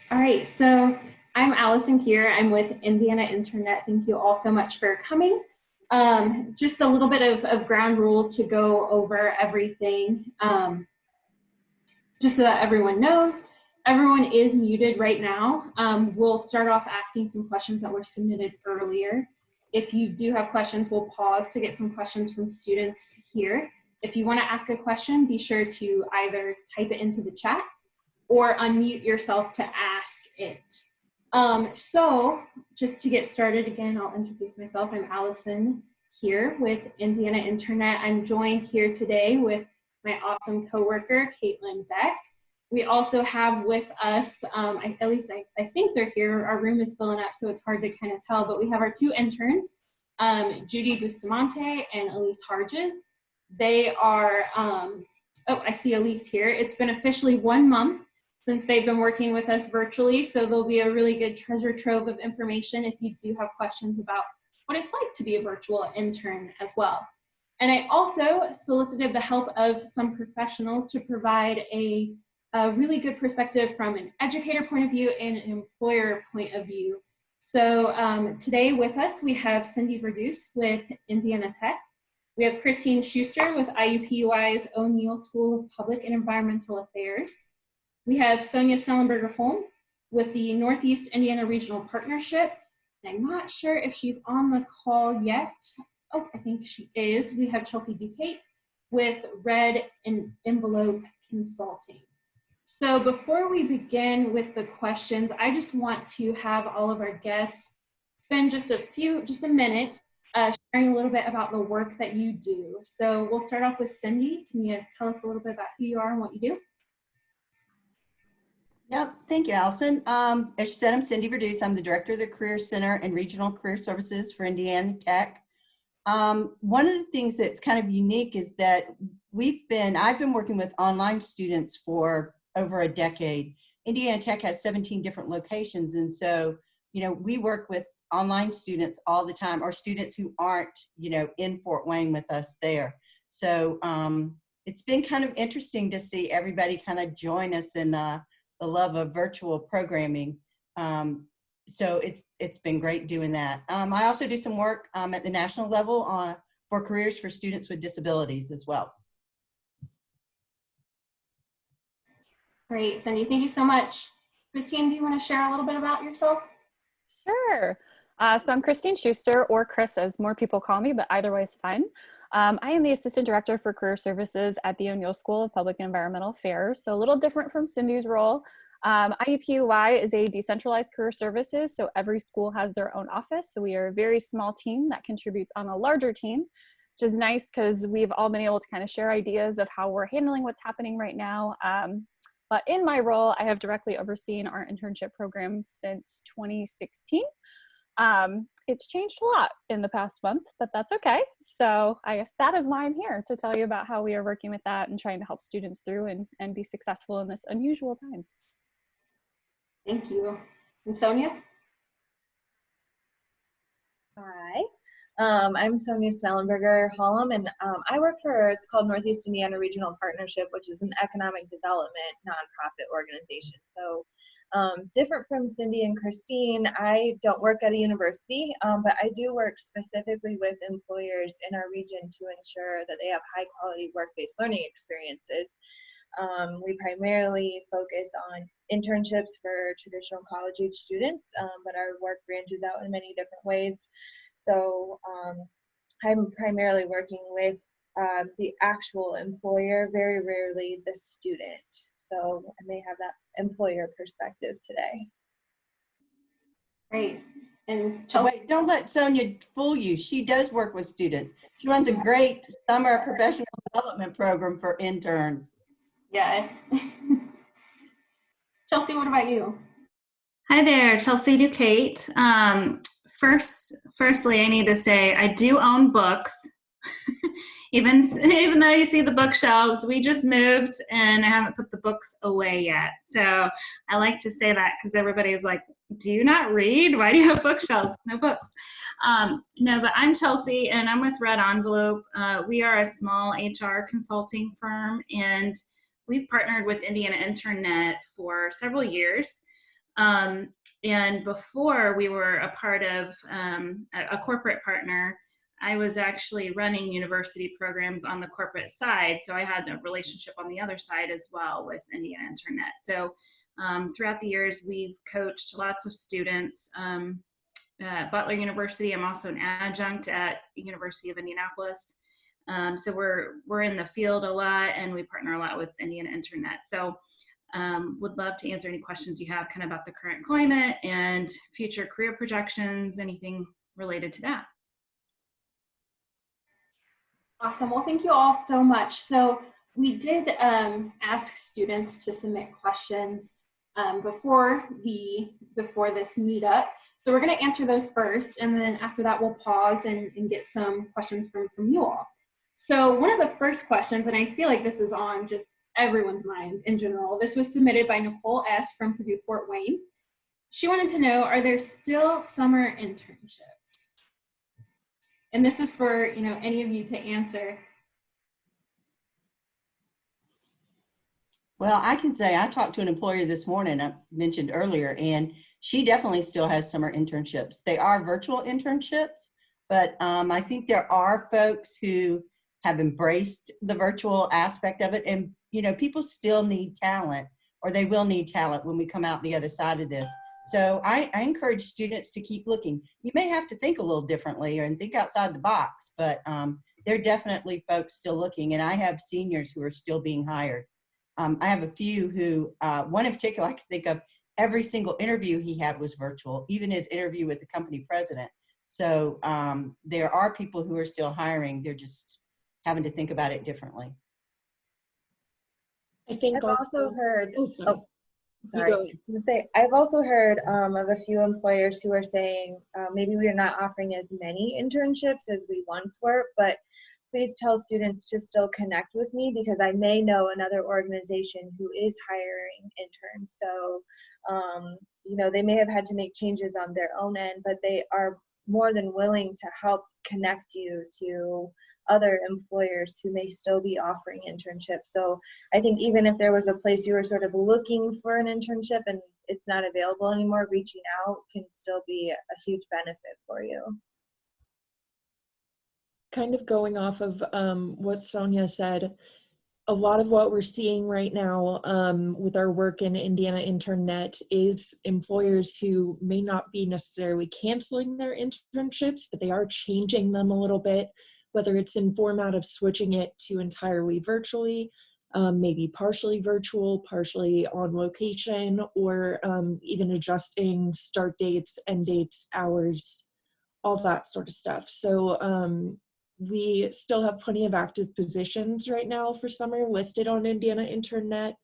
All right, so I'm Allison here. I'm with Indiana INTERNnet. Thank you all so much for coming. Just a little bit of ground rules to go over everything, just so that everyone knows. Everyone is muted right now. We'll start off asking some questions that were submitted earlier. If you do have questions, we'll pause to get some questions from students here. If you want to ask a question, be sure to either type it into the chat or unmute yourself to ask it. So just to get started again, I'll introduce myself. I'm Allison here with Indiana INTERNnet. I'm joined here today with my awesome coworker, Caitlin Beck. We also have with us, at least I think they're here, our room is filling up, so it's hard to kind of tell, but we have our two interns, Judy Bustamante and Elise Harges. They are, oh, I see Elise here. It's been officially 1 month since they've been working with us virtually, so there'll be a really good treasure trove of information if you do have questions about what it's like to be a virtual intern as well. And I also solicited the help of some professionals to provide a really good perspective from an educator point of view and an employer point of view. So today with us, we have Cindy Verduce with Indiana Tech. We have Christine Schuster with IUPUI's O'Neill School of Public and Environmental Affairs. We have Sonia Snellenberger-Holm with the Northeast Indiana Regional Partnership. I'm not sure if she's on the call yet. Oh, I think she is. We have Chelsea Duquette with Red Envelope Consulting. So before we begin with the questions, I just want to have all of our guests spend just a minute sharing a little bit about the work that you do. So we'll start off with Cindy. Can you tell us a little bit about who you are and what you do? Yep, thank you, Allison. As you said, I'm Cindy Verduce. I'm the Director of the Career Center and Regional Career Services for Indiana Tech. One of the things that's kind of unique is that I've been working with online students for over a decade. Indiana Tech has 17 different locations, and so, we work with online students all the time, or students who aren't, in Fort Wayne with us there. So it's been kind of interesting to see everybody kind of join us in the love of virtual programming. So it's been great doing that. I also do some work at the national level for careers for students with disabilities as well. Great, Cindy, thank you so much. Christine, do you want to share a little bit about yourself? Sure. So I'm Christine Schuster, or Chris as more people call me, but either way is fine. I am the Assistant Director for Career Services at the O'Neill School of Public and Environmental Affairs, so a little different from Cindy's role. IUPUI is a decentralized career services, so every school has their own office, so we are a very small team that contributes on a larger team, which is nice because we've all been able to kind of share ideas of how we're handling what's happening right now. But in my role, I have directly overseen our internship program since 2016. It's changed a lot in the past month, but that's okay. So I guess that is why I'm here, to tell you about how we are working with that and trying to help students through and be successful in this unusual time. Thank you. And Sonia? Hi, I'm Sonia Snellenberger-Holm, and I work for, it's called Northeast Indiana Regional Partnership, which is an economic development nonprofit organization. So different from Cindy and Christine, I don't work at a university, but I do work specifically with employers in our region to ensure that they have high quality work-based learning experiences. We primarily focus on internships for traditional college-age students, but our work branches out in many different ways. So I'm primarily working with the actual employer, very rarely the student. So I may have that employer perspective today. Great. And Chelsea, wait, don't let Sonia fool you. She does work with students. She runs a great summer professional development program for interns. Yes. Chelsea, what about you? Hi there, Chelsea Duquette. Firstly, I need to say I do own books. even though you see the bookshelves, we just moved and I haven't put the books away yet. So I like to say that because everybody is like, do you not read? Why do you have bookshelves? No books. No, but I'm Chelsea and I'm with Red Envelope. We are a small HR consulting firm and we've partnered with Indiana INTERNnet for several years. And before we were a part of a corporate partner, I was actually running university programs on the corporate side. So I had a relationship on the other side as well with Indiana INTERNnet. So throughout the years, we've coached lots of students. At Butler University, I'm also an adjunct at University of Indianapolis. So we're in the field a lot, and we partner a lot with Indiana INTERNnet. So would love to answer any questions you have kind of about the current climate and future career projections, anything related to that. Awesome. Well, thank you all so much. So we did ask students to submit questions before this meetup. So we're going to answer those first, and then after that we'll pause and get some questions from you all. So one of the first questions, and I feel like this is on just everyone's mind in general, this was submitted by Nicole S. from Purdue Fort Wayne. She wanted to know, are there still summer internships? And this is for any of you to answer. Well, I can say I talked to an employer this morning, I mentioned earlier, and she definitely still has summer internships. They are virtual internships, but I think there are folks who have embraced the virtual aspect of it. And, people still need talent, or they will need talent when we come out the other side of this. So I encourage students to keep looking. You may have to think a little differently and think outside the box, but there are definitely folks still looking. And I have seniors who are still being hired. I have a few who, one in particular I can think of, every single interview he had was virtual, even his interview with the company president. So there are people who are still hiring. They're just having to think about it differently. I think I've also heard, I've also heard of a few employers who are saying maybe we are not offering as many internships as we once were, but please tell students to still connect with me because I may know another organization who is hiring interns. So, they may have had to make changes on their own end, but they are more than willing to help connect you to other employers who may still be offering internships. So I think even if there was a place you were sort of looking for an internship and it's not available anymore, reaching out can still be a huge benefit for you. Kind of going off of what Sonia said, a lot of what we're seeing right now with our work in Indiana INTERNnet is employers who may not be necessarily canceling their internships, but they are changing them a little bit, whether it's in format of switching it to entirely virtually, maybe partially virtual, partially on location, or even adjusting start dates, end dates, hours, all that sort of stuff. So we still have plenty of active positions right now for summer listed on Indiana INTERNnet,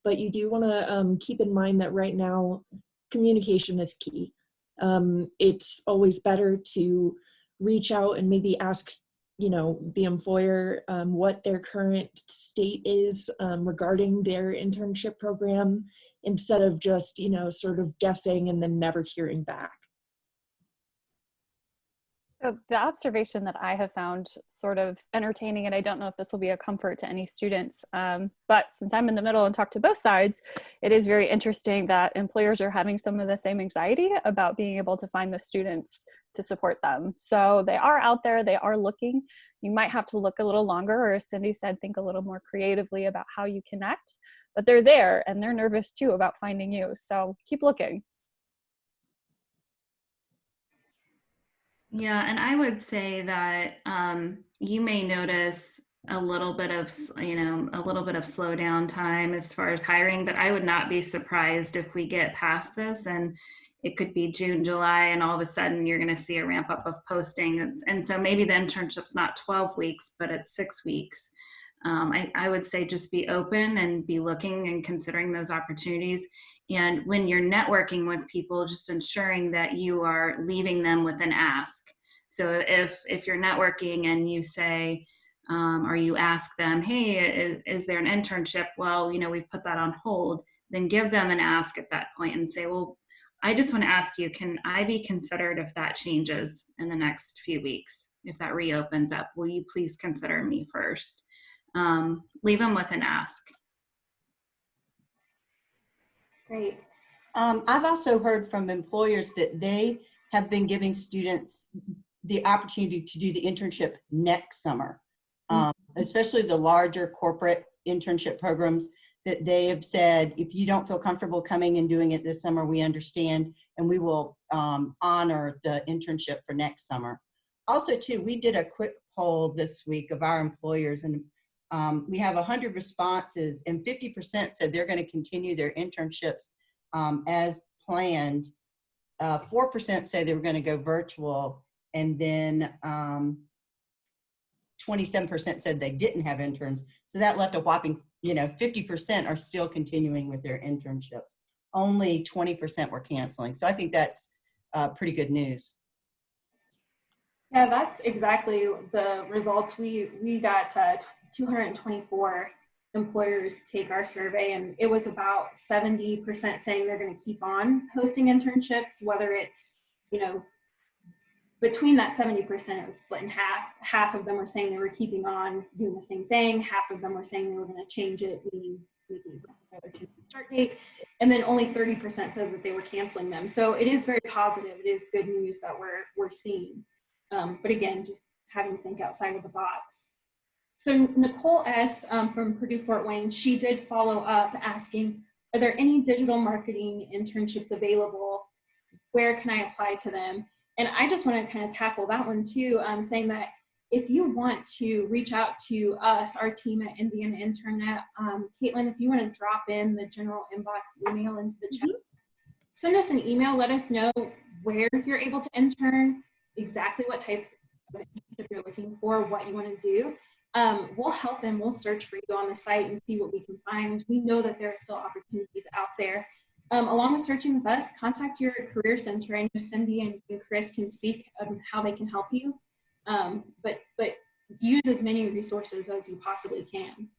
but you do want to keep in mind that right now communication is key. It's always better to reach out and maybe ask the employer what their current state is regarding their internship program instead of just sort of guessing and then never hearing back. So the observation that I have found sort of entertaining, and I don't know if this will be a comfort to any students, but since I'm in the middle and talk to both sides, it is very interesting that employers are having some of the same anxiety about being able to find the students to support them. So they are out there, they are looking. You might have to look a little longer, or as Cindy said, think a little more creatively about how you connect, but they're there and they're nervous too about finding you. So keep looking. Yeah, and I would say that you may notice a little bit of slowdown time as far as hiring, but I would not be surprised if we get past this and it could be June, July, and all of a sudden you're going to see a ramp up of postings. And so maybe the internship's not 12 weeks, but it's 6 weeks. I would say just be open and be looking and considering those opportunities. And when you're networking with people, just ensuring that you are leaving them with an ask. So if you're networking and you say, or you ask them, hey, is there an internship? Well, we've put that on hold. Then give them an ask at that point and say, well, I just want to ask you, can I be considered if that changes in the next few weeks? If that reopens up, will you please consider me first? Leave them with an ask. Great. I've also heard from employers that they have been giving students the opportunity to do the internship next summer, especially the larger corporate internship programs, that they have said, if you don't feel comfortable coming and doing it this summer, we understand, and we will honor the internship for next summer. Also, too, we did a quick poll this week of our employers, and we have 100 responses, and 50% said they're going to continue their internships as planned. 4% say they were going to go virtual, and then 27% said they didn't have interns. So that left a whopping, 50% are still continuing with their internships. Only 20% were canceling. So I think that's pretty good news. Yeah, that's exactly the results. We got 224 employers take our survey, and it was about 70% saying they're going to keep on hosting internships, whether it's, between that 70%, it was split in half. Half of them were saying they were keeping on doing the same thing. Half of them were saying they were going to change it, meaning making start date. And then only 30% said that they were canceling them. So it is very positive. It is good news that we're seeing. But again, just having to think outside of the box. So Nicole S. From Purdue Fort Wayne, she did follow up asking, are there any digital marketing internships available? Where can I apply to them? And I just want to kind of tackle that one too, saying that if you want to reach out to us, our team at Indiana INTERNnet, Caitlin, if you want to drop in the general inbox email into the chat, send us an email, let us know where you're able to intern, exactly what type of internship you're looking for, what you want to do. We'll help and we'll search for you on the site and see what we can find. We know that there are still opportunities out there. Along with searching with us, contact your career center. I know Cindy and Chris can speak on how they can help you, but use as many resources as you possibly can.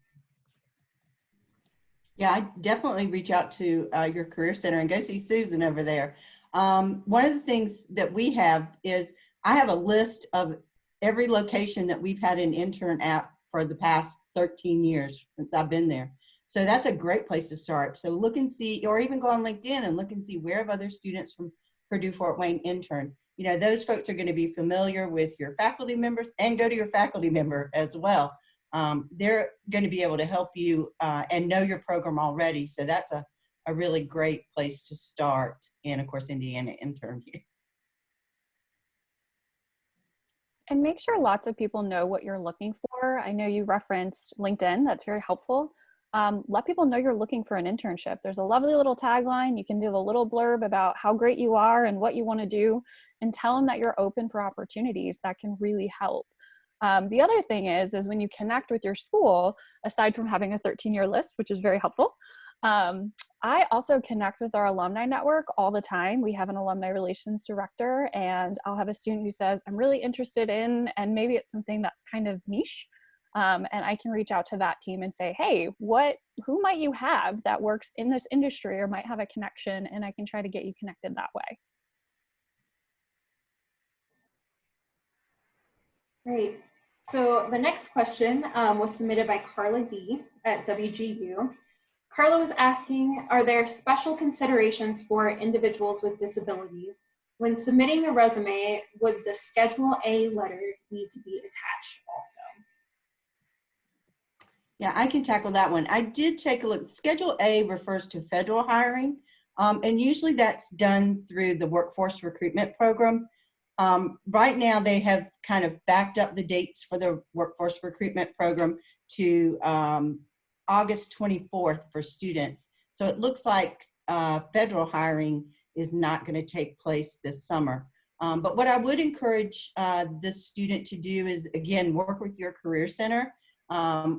Yeah, I definitely reach out to your career center and go see Susan over there. One of the things that we have is I have a list of every location that we've had an intern at for the past 13 years since I've been there. So that's a great place to start. So look and see, or even go on LinkedIn and look and see where have other students from Purdue Fort Wayne intern. Those folks are going to be familiar with your faculty members, and go to your faculty member as well. They're going to be able to help you and know your program already. So that's a really great place to start. And of course, Indiana Intern here. And make sure lots of people know what you're looking for. I know you referenced LinkedIn. That's very helpful. Let people know you're looking for an internship. There's a lovely little tagline. You can do a little blurb about how great you are and what you want to do, and tell them that you're open for opportunities. That can really help. The other thing is when you connect with your school, aside from having a 13-year list, which is very helpful, I also connect with our alumni network all the time. We have an alumni relations director, and I'll have a student who says, I'm really interested in, and maybe it's something that's kind of niche. And I can reach out to that team and say, hey, who might you have that works in this industry or might have a connection, and I can try to get you connected that way. Great. So the next question was submitted by Carla D at WGU. Carla was asking, are there special considerations for individuals with disabilities? When submitting a resume, would the Schedule A letter need to be attached also? Yeah, I can tackle that one. I did take a look. Schedule A refers to federal hiring, and usually that's done through the workforce recruitment program. Right now, they have kind of backed up the dates for the workforce recruitment program to August 24th for students. So it looks like federal hiring is not going to take place this summer. But what I would encourage the student to do is, again, work with your career center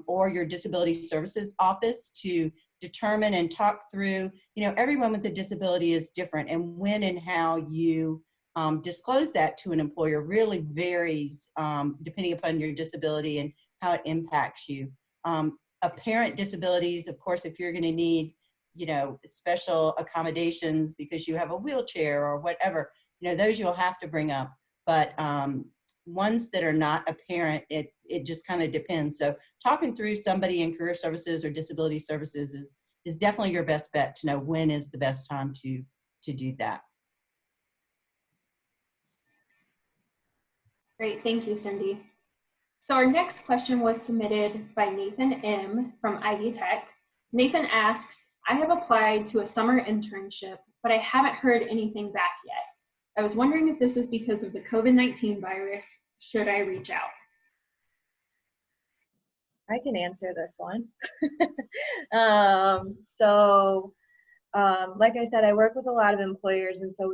or your disability services office to determine and talk through, everyone with a disability is different, and when and how you disclose that to an employer really varies depending upon your disability and how it impacts you. Apparent disabilities, of course, if you're going to need, special accommodations because you have a wheelchair or whatever, those you'll have to bring up. But ones that are not apparent, it just kind of depends. So talking through somebody in career services or disability services is definitely your best bet to know when is the best time to do that. Great, thank you, Cindy. So our next question was submitted by Nathan M. from Ivy Tech. Nathan asks, I have applied to a summer internship, but I haven't heard anything back yet. I was wondering if this is because of the COVID-19 virus. Should I reach out? I can answer this one. Like I said, I work with a lot of employers, and so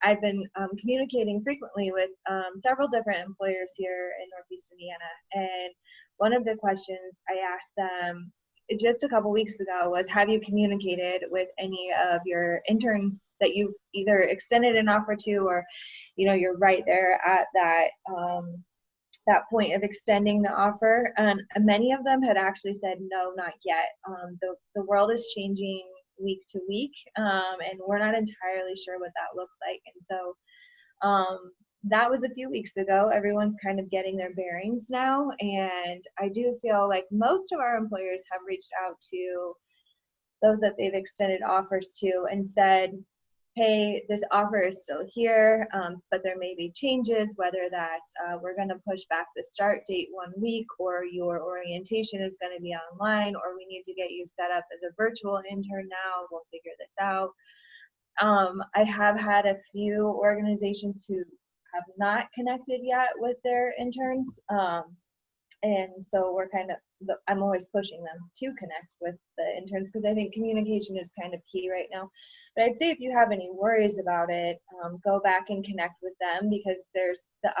I've been communicating frequently with several different employers here in Northeast Indiana. And one of the questions I asked them just a couple weeks ago was, have you communicated with any of your interns that you've either extended an offer to, or you're right there at that point of extending the offer? And many of them had actually said, no, not yet. The world is changing week to week, and we're not entirely sure what that looks like. And so that was a few weeks ago. Everyone's kind of getting their bearings now, and I do feel like most of our employers have reached out to those that they've extended offers to and said, hey, this offer is still here, but there may be changes, whether that's we're going to push back the start date 1 week, or your orientation is going to be online, or we need to get you set up as a virtual intern now. We'll figure this out. I have had a few organizations who have not connected yet with their interns. And so I'm always pushing them to connect with the interns, because I think communication is kind of key right now. But I'd say if you have any worries about it, go back and connect with them, because there's the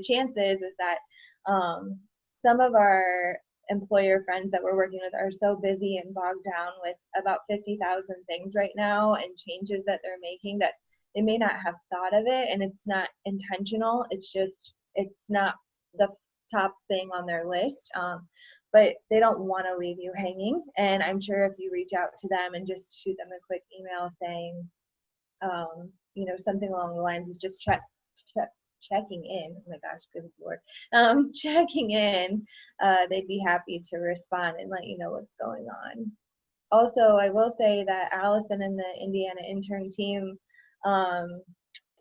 chances is that some of our employer friends that we're working with are so busy and bogged down with about 50,000 things right now and changes that they're making that they may not have thought of it, and it's not intentional. It's not the top thing on their list, but they don't want to leave you hanging. And I'm sure if you reach out to them and just shoot them a quick email saying, something along the lines of just checking in. Oh my gosh, good Lord. Checking in, they'd be happy to respond and let you know what's going on. Also, I will say that Allison and the Indiana intern team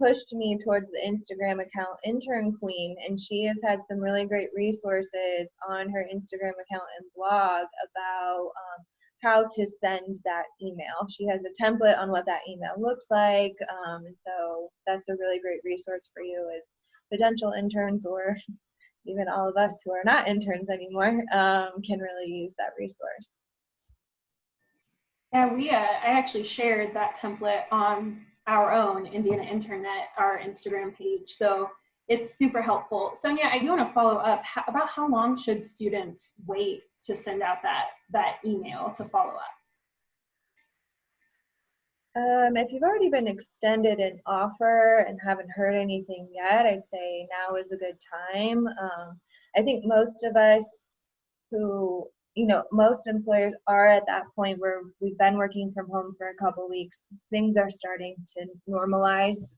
pushed me towards the Instagram account Intern Queen, and she has had some really great resources on her Instagram account and blog about how to send that email. She has a template on what that email looks like, and so that's a really great resource for you as potential interns, or even all of us who are not interns anymore can really use that resource. Yeah, I actually shared that template on our own Indiana INTERNnet, our Instagram page. So it's super helpful. Sonia, I do want to follow up about how long should students wait to send out that email to follow up? If you've already been extended an offer and haven't heard anything yet, I'd say now is a good time. I think most of us most employers are at that point where we've been working from home for a couple weeks. Things are starting to normalize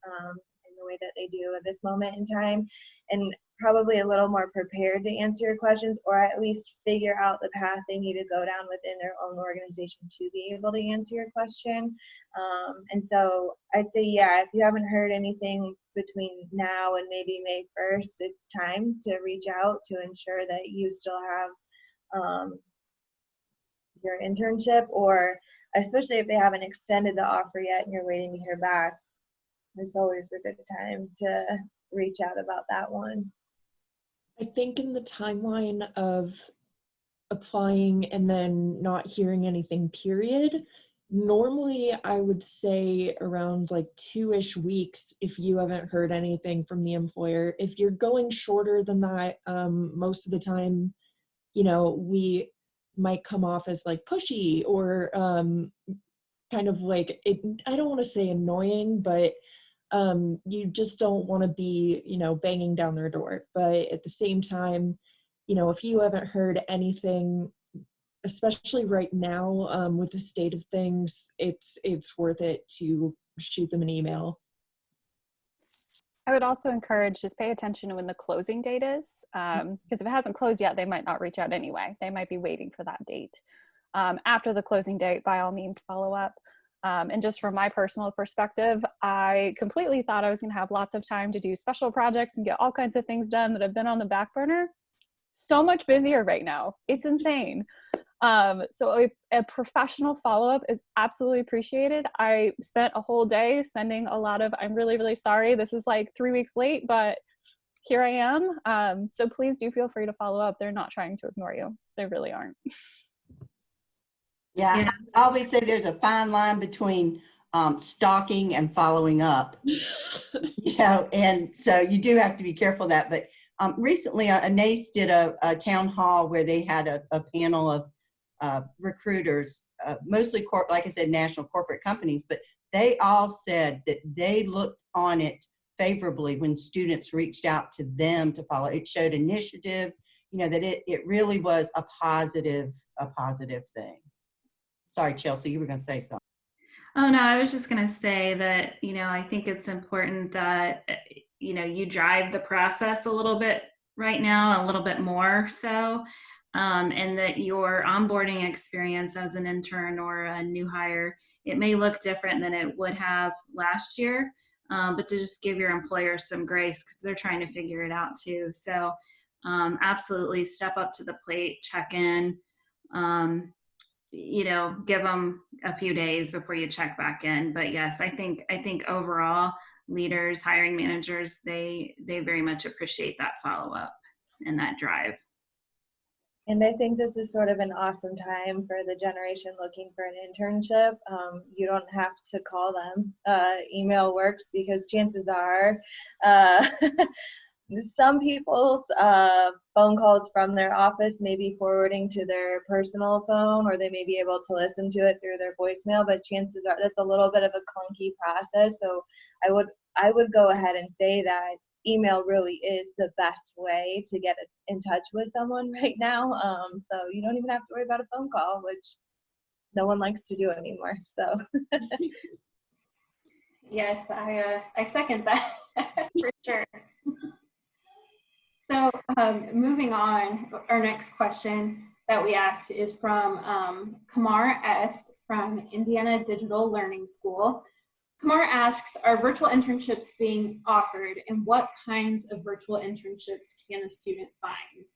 in the way that they do at this moment in time, and probably a little more prepared to answer your questions, or at least figure out the path they need to go down within their own organization to be able to answer your question. And so I'd say, yeah, if you haven't heard anything between now and maybe May 1st, it's time to reach out to ensure that you still have your internship, or especially if they haven't extended the offer yet and you're waiting to hear back, it's always a good time to reach out about that one. I think in the timeline of applying and then not hearing anything, period, normally I would say around like 2-ish weeks if you haven't heard anything from the employer. If you're going shorter than that, most of the time, we might come off as like pushy or kind of like, I don't want to say annoying, but you just don't want to be, banging down their door. But at the same time, if you haven't heard anything, especially right now with the state of things, it's worth it to shoot them an email. I would also encourage just pay attention to when the closing date is, because if it hasn't closed yet, they might not reach out anyway. They might be waiting for that date. after the closing date, by all means, follow up. And just from my personal perspective, I completely thought I was going to have lots of time to do special projects and get all kinds of things done that have been on the back burner. So much busier right now. It's insane. So a professional follow-up is absolutely appreciated. I spent a whole day sending a lot of, I'm really, really sorry. This is like 3 weeks late, but here I am. So please do feel free to follow up. They're not trying to ignore you. They really aren't. Yeah, I always say there's a fine line between stalking and following up, and so you do have to be careful of that. But recently, NACE did a town hall where they had a panel of recruiters, mostly, like I said, national corporate companies, but they all said that they looked on it favorably when students reached out to them to follow. It showed initiative, that it really was a positive thing. Sorry, Chelsea, you were going to say something. Oh, no, I was just going to say that, I think it's important that, you drive the process a little bit right now, a little bit more so, and that your onboarding experience as an intern or a new hire, it may look different than it would have last year, but to just give your employer some grace because they're trying to figure it out too. So absolutely step up to the plate, check in, give them a few days before you check back in. But yes, I think overall leaders, hiring managers, they very much appreciate that follow-up and that drive. And I think this is sort of an awesome time for the generation looking for an internship. You don't have to call them. Email works because chances are some people's phone calls from their office may be forwarding to their personal phone, or they may be able to listen to it through their voicemail, but chances are that's a little bit of a clunky process. So I would go ahead and say that email really is the best way to get in touch with someone right now. So you don't even have to worry about a phone call, which no one likes to do anymore. So yes, I second that for sure. So moving on, our next question that we asked is from Kamar S. from Indiana Digital Learning School. Kamar asks, are virtual internships being offered, and what kinds of virtual internships can a student find?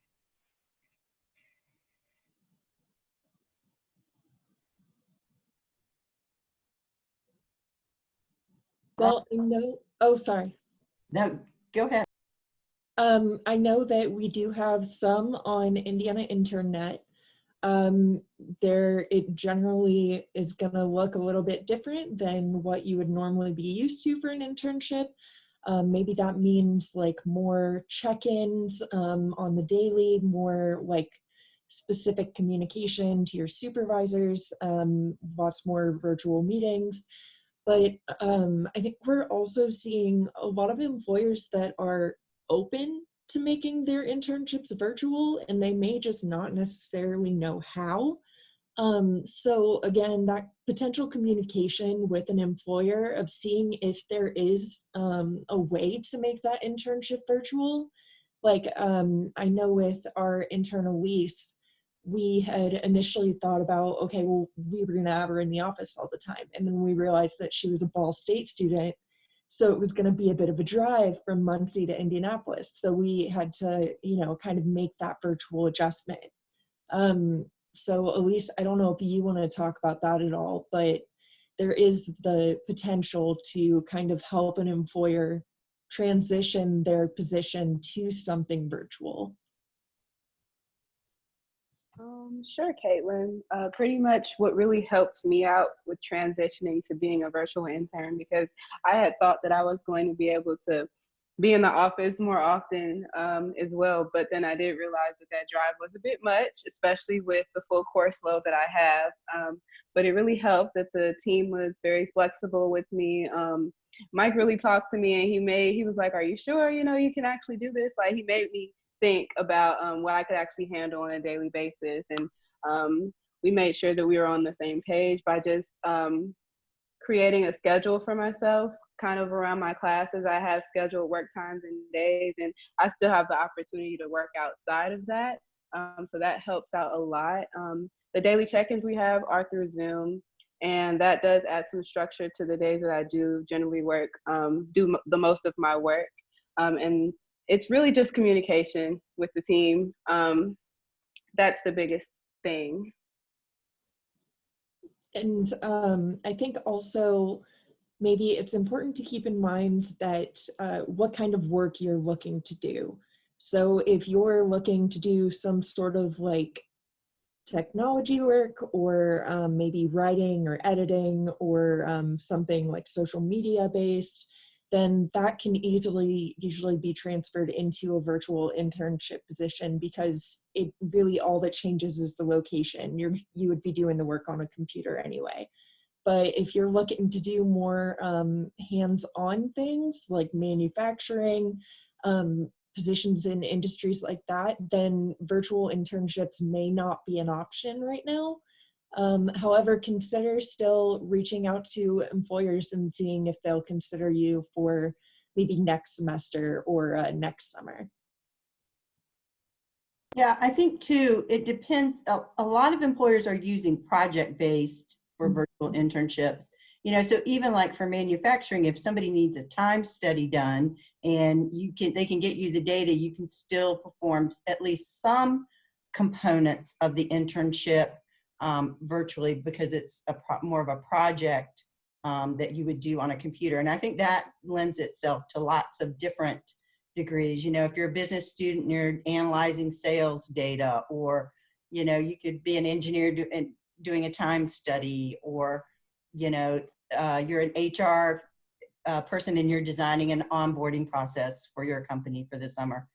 Well, I know, oh, sorry. No, go ahead. I know that we do have some on Indiana INTERNnet. It generally is going to look a little bit different than what you would normally be used to for an internship. Maybe that means like more check-ins on the daily, more like specific communication to your supervisors, lots more virtual meetings. But I think we're also seeing a lot of employers that are open to making their internships virtual, and they may just not necessarily know how. So again, that potential communication with an employer of seeing if there is a way to make that internship virtual. Like I know with our internal lease, we had initially thought about, okay, well, we were gonna have her in the office all the time. And then we realized that she was a Ball State student. So it was going to be a bit of a drive from Muncie to Indianapolis. So we had to, kind of make that virtual adjustment. So Elise, I don't know if you want to talk about that at all, but there is the potential to kind of help an employer transition their position to something virtual. Sure, Caitlin. Pretty much what really helped me out with transitioning to being a virtual intern, because I had thought that I was going to be able to be in the office more often as well, but then I did realize that drive was a bit much, especially with the full course load that I have. But it really helped that the team was very flexible with me. Mike really talked to me, and he was like, "Are you sure? You can actually do this?" Like, he made me think about what I could actually handle on a daily basis. And we made sure that we were on the same page by just creating a schedule for myself, kind of around my classes. I have scheduled work times and days, and I still have the opportunity to work outside of that. So that helps out a lot. The daily check-ins we have are through Zoom, and that does add some structure to the days that I do generally work, the most of my work. And it's really just communication with the team. That's the biggest thing. And I think also maybe it's important to keep in mind that what kind of work you're looking to do. So if you're looking to do some sort of like technology work, or maybe writing or editing, or something like social media based, then that can usually be transferred into a virtual internship position, because it really, all that changes is the location. You would be doing the work on a computer anyway. But if you're looking to do more hands-on things like manufacturing, positions in industries like that, then virtual internships may not be an option right now. However, consider still reaching out to employers and seeing if they'll consider you for maybe next semester or next summer. Yeah, I think too, it depends. A lot of employers are using project-based for virtual internships. You know, so even like for manufacturing, if somebody needs a time study done and they can get you the data, you can still perform at least some components of the internship virtually, because it's more of a project that you would do on a computer. And I think that lends itself to lots of different degrees. You know, if you're a business student and you're analyzing sales data, or, you know, you could be an engineer doing a time study, or, you know, you're an HR person and you're designing an onboarding process for your company for the summer.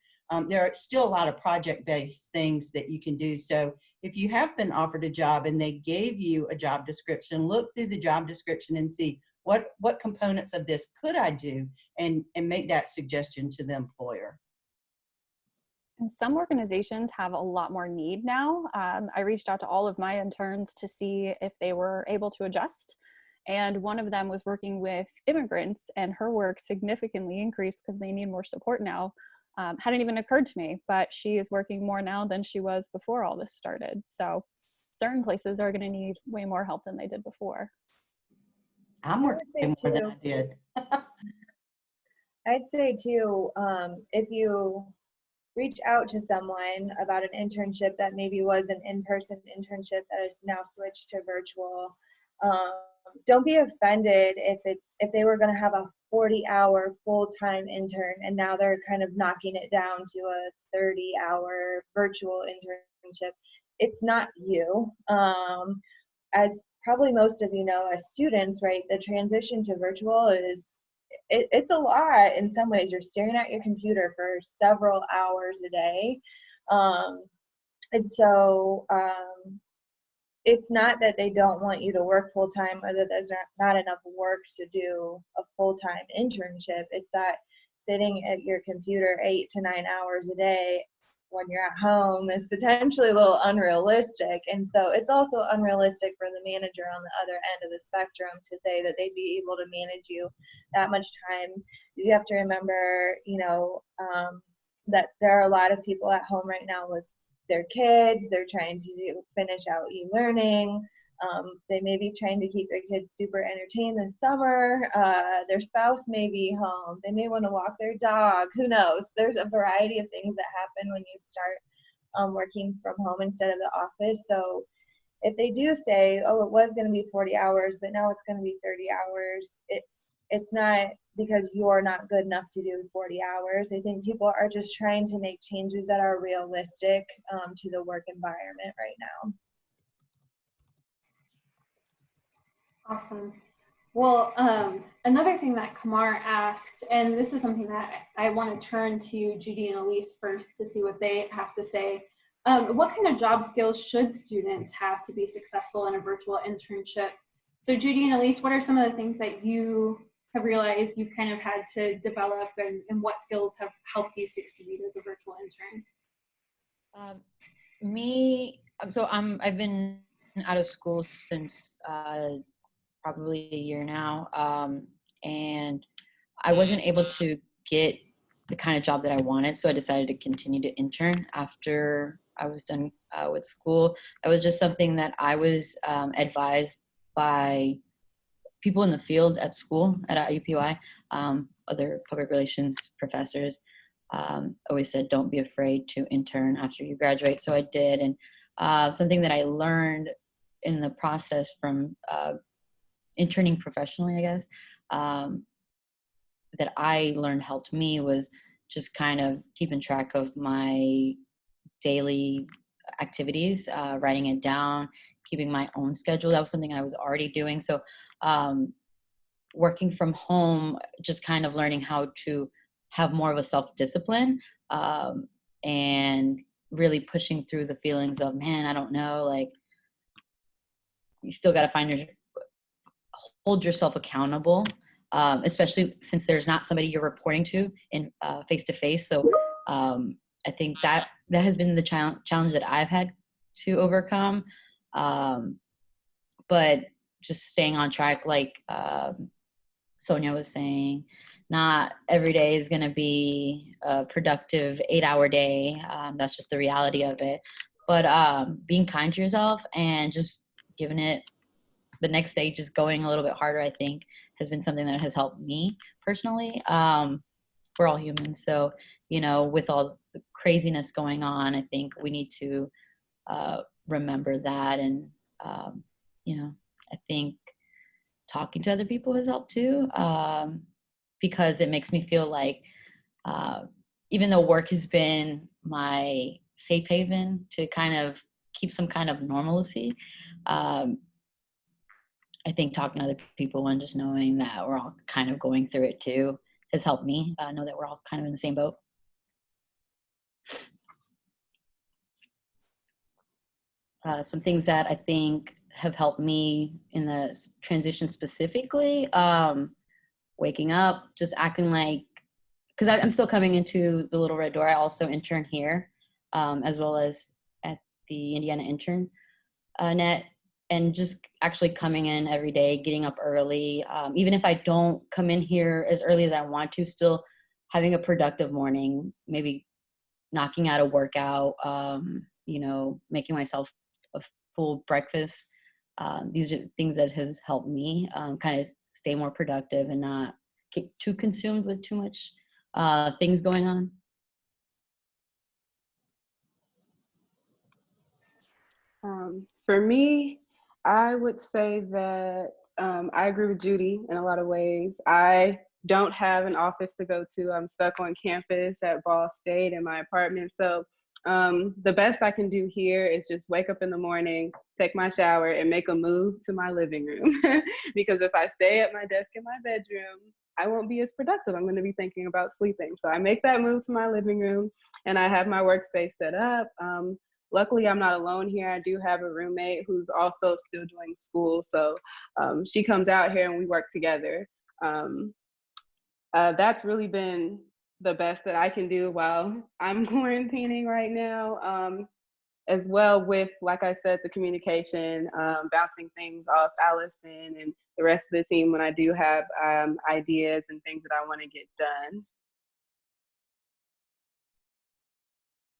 There are still a lot of project-based things that you can do. So if you have been offered a job and they gave you a job description, look through the job description and see what components of this could I do, and make that suggestion to the employer. And some organizations have a lot more need now. I reached out to all of my interns to see if they were able to adjust. And one of them was working with immigrants, and her work significantly increased because they need more support now. Hadn't even occurred to me, but she is working more now than she was before all this started. So certain places are going to need way more help than they did before. I'm working more than I did. I'd say too, if you reach out to someone about an internship that maybe was an in-person internship that is now switched to virtual, don't be offended if they were going to have a 40-hour full-time intern and now they're kind of knocking it down to a 30-hour virtual internship. It's not you. As probably most of you know, as students, right, the transition to virtual it's a lot in some ways. You're staring at your computer for several hours a day. And so it's not that they don't want you to work full time or that there's not enough work to do a full-time internship. It's that sitting at your computer 8 to 9 hours a day when you're at home is potentially a little unrealistic. And so it's also unrealistic for the manager on the other end of the spectrum to say that they'd be able to manage you that much time. You have to remember, you know, that there are a lot of people at home right now with their kids. They're trying to finish out e-learning. They may be trying to keep their kids super entertained this summer. Their spouse may be home. They may want to walk their dog. Who knows? There's a variety of things that happen when you start working from home instead of the office. So if they do say, oh, it was going to be 40 hours, but now it's going to be 30 hours, it's not because you're not good enough to do 40 hours. I think people are just trying to make changes that are realistic to the work environment right now. Awesome. Well, another thing that Kamar asked, and this is something that I want to turn to Judy and Elise first to see what they have to say. What kind of job skills should students have to be successful in a virtual internship? So Judy and Elise, what are some of the things that you have realized you've kind of had to develop, and what skills have helped you succeed as a virtual intern? I've been out of school since probably a year now, and I wasn't able to get the kind of job that I wanted, so I decided to continue to intern after I was done with school. That was just something that I was advised by people in the field at school at UPY. Other public relations professors always said, don't be afraid to intern after you graduate. So I did. And something that I learned in the process from interning professionally, I guess, that I learned helped me was just kind of keeping track of my daily activities, writing it down, keeping my own schedule. That was something I was already doing. So working from home, just kind of learning how to have more of a self-discipline, and really pushing through the feelings of, man, I don't know, like, you still got to hold yourself accountable, especially since there's not somebody you're reporting to in face-to-face. So I think that has been the challenge that I've had to overcome. But just staying on track, like Sonia was saying, not every day is going to be a productive 8-hour day. That's just the reality of it. But being kind to yourself and just giving it the next day, just going a little bit harder, I think has been something that has helped me personally. We're all humans. So, with all the craziness going on, I think we need to remember that. And, I think talking to other people has helped too, because it makes me feel like even though work has been my safe haven to kind of keep some kind of normalcy, I think talking to other people and just knowing that we're all kind of going through it too has helped me know that we're all kind of in the same boat. Some things that I think have helped me in the transition specifically, waking up, just acting like, because I'm still coming into the Little Red Door. I also intern here, as well as at the Indiana INTERNnet, and just actually coming in every day, getting up early. Even if I don't come in here as early as I want to, still having a productive morning, maybe knocking out a workout, making myself a full breakfast. These are things that has helped me kind of stay more productive and not get too consumed with too much things going on. For me, I would say that I agree with Judy in a lot of ways. I don't have an office to go to. I'm stuck on campus at Ball State in my apartment. So the best I can do here is just wake up in the morning, take my shower, and make a move to my living room. Because if I stay at my desk in my bedroom, I won't be as productive. I'm going to be thinking about sleeping. So I make that move to my living room, and I have my workspace set up. Luckily, I'm not alone here. I do have a roommate who's also still doing school. So she comes out here and we work together. That's really been the best that I can do while I'm quarantining right now. As well with, like I said, the communication, bouncing things off Allison and the rest of the team when I do have ideas and things that I want to get done.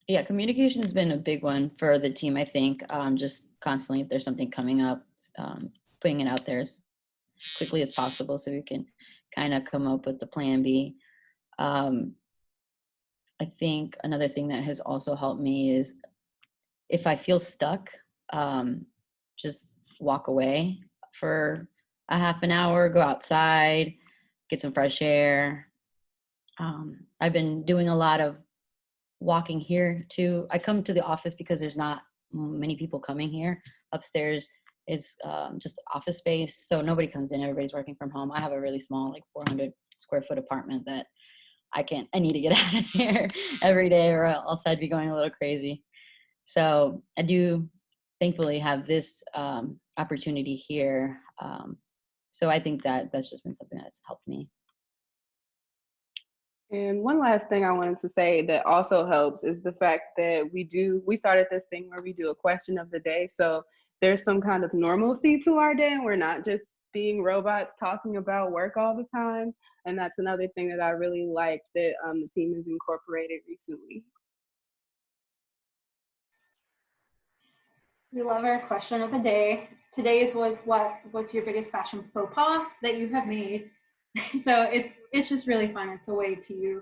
Yeah, communication has been a big one for the team, I think. Just constantly, if there's something coming up, putting it out there as quickly as possible so we can kind of come up with the plan B. I think another thing that has also helped me is if I feel stuck, just walk away for a half an hour, go outside, get some fresh air. I've been doing a lot of walking here too. I come to the office because there's not many people coming here. Upstairs is just office space, so nobody comes in. Everybody's working from home. I have a really small, like 400 square foot apartment that I need to get out of here every day, or else I'd be going a little crazy. So I do thankfully have this opportunity here. So I think that's just been something that's helped me. And one last thing I wanted to say that also helps is the fact that we started this thing where we do a question of the day. So there's some kind of normalcy to our day, and we're not just being robots talking about work all the time. And that's another thing that I really like that the team has incorporated recently. We love our question of the day. Today's was, what was your biggest fashion faux pas that you have made? So it's just really fun. It's a way to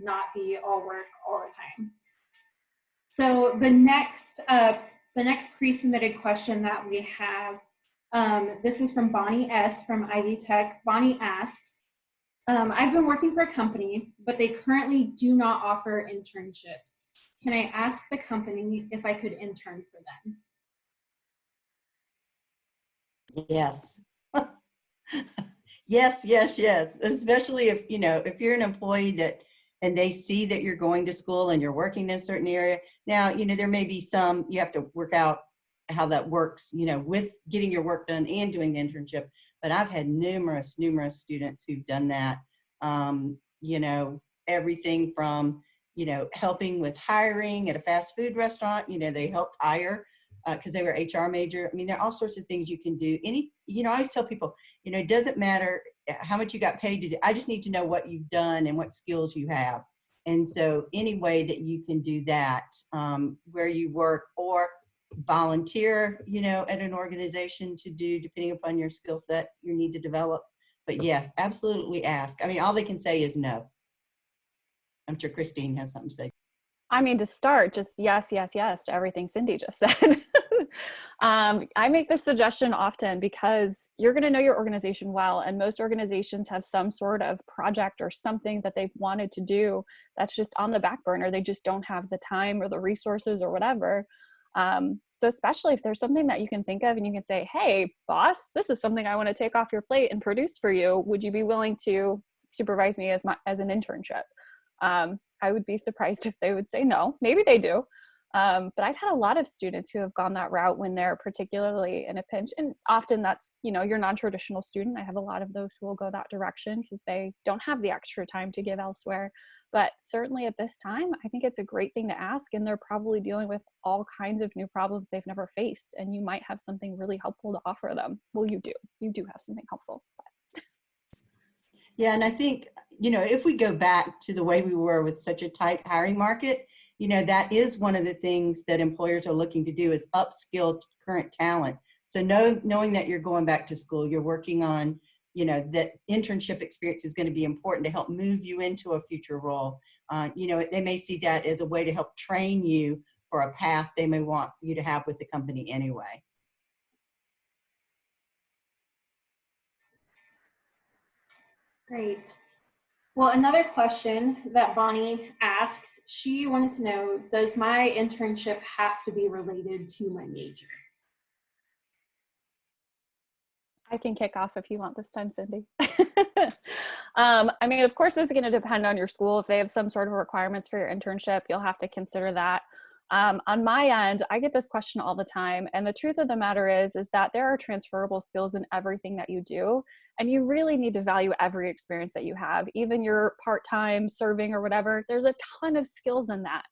not be all work all the time. So the next pre-submitted question that we have, this is from Bonnie S. from Ivy Tech. Bonnie asks, I've been working for a company, but they currently do not offer internships. Can I ask the company if I could intern for them? Yes. Yes, yes, yes. Especially if, if you're an employee and they see that you're going to school and you're working in a certain area. Now, there may be some, you have to work out how that works, with getting your work done and doing the internship. But I've had numerous students who've done that. Everything from, helping with hiring at a fast food restaurant, they helped hire because they were HR major. I mean, there are all sorts of things you can do. I always tell people, it doesn't matter how much you got paid to do. I just need to know what you've done and what skills you have. And so any way that you can do that, where you work or volunteer, at an organization to do, depending upon your skill set you need to develop. But yes, absolutely ask. I mean, all they can say is no. I'm sure Christine has something to say. I mean, to start, just yes, yes, yes to everything Cindy just said. I make this suggestion often because you're going to know your organization well, and most organizations have some sort of project or something that they've wanted to do that's just on the back burner. They just don't have the time or the resources or whatever. So especially if there's something that you can think of and you can say, hey, boss, this is something I want to take off your plate and produce for you. Would you be willing to supervise me as an internship? I would be surprised if they would say no. Maybe they do. But I've had a lot of students who have gone that route when they're particularly in a pinch. And often that's, your non-traditional student. I have a lot of those who will go that direction because they don't have the extra time to give elsewhere. But certainly at this time, I think it's a great thing to ask. And they're probably dealing with all kinds of new problems they've never faced. And you might have something really helpful to offer them. Well, you do. You do have something helpful. Yeah, and I think, if we go back to the way we were with such a tight hiring market, that is one of the things that employers are looking to do is upskill current talent. So knowing that you're going back to school, you're working on, that internship experience is going to be important to help move you into a future role. They may see that as a way to help train you for a path they may want you to have with the company anyway. Great. Well, another question that Bonnie asked, she wanted to know, does my internship have to be related to my major? I can kick off if you want this time, Cindy. I mean, of course, this is going to depend on your school. If they have some sort of requirements for your internship, you'll have to consider that. On my end, I get this question all the time. And the truth of the matter is that there are transferable skills in everything that you do. And you really need to value every experience that you have, even your part-time serving or whatever. There's a ton of skills in that.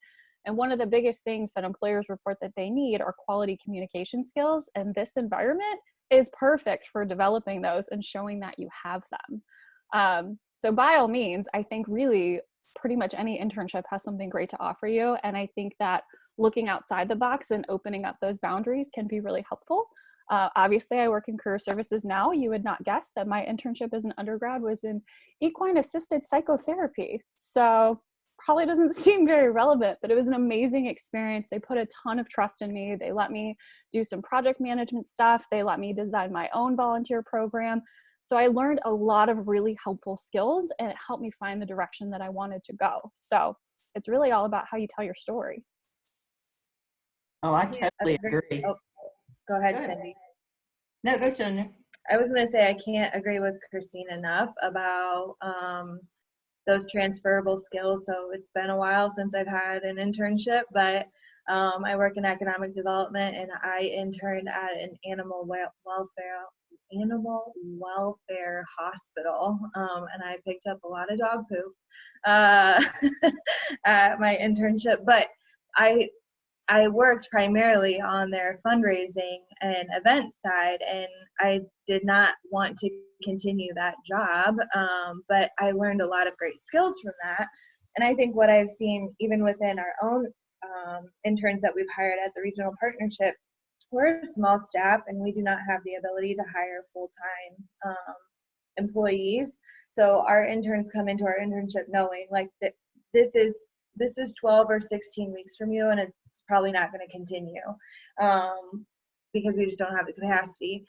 And one of the biggest things that employers report that they need are quality communication skills. And this environment is perfect for developing those and showing that you have them. So by all means, I think really pretty much any internship has something great to offer you. And I think that looking outside the box and opening up those boundaries can be really helpful. Obviously, I work in career services now. You would not guess that my internship as an undergrad was in equine assisted psychotherapy. So probably doesn't seem very relevant, but it was an amazing experience. They put a ton of trust in me. They let me do some project management stuff. They let me design my own volunteer program. So I learned a lot of really helpful skills, and it helped me find the direction that I wanted to go. So it's really all about how you tell your story. Oh, I totally agree. Oh, go ahead, Cindy. No, go, Sonia. I was going to say I can't agree with Christine enough about those transferable skills. So it's been a while since I've had an internship, but I work in economic development, and I interned at an animal welfare hospital, and I picked up a lot of dog poop at my internship. But I worked primarily on their fundraising and event side, and I did not want to continue that job, but I learned a lot of great skills from that. And I think what I've seen even within our own interns that we've hired at the regional partnership, we're a small staff and we do not have the ability to hire full-time employees. So our interns come into our internship knowing like that this is 12 or 16 weeks from you, and it's probably not going to continue because we just don't have the capacity.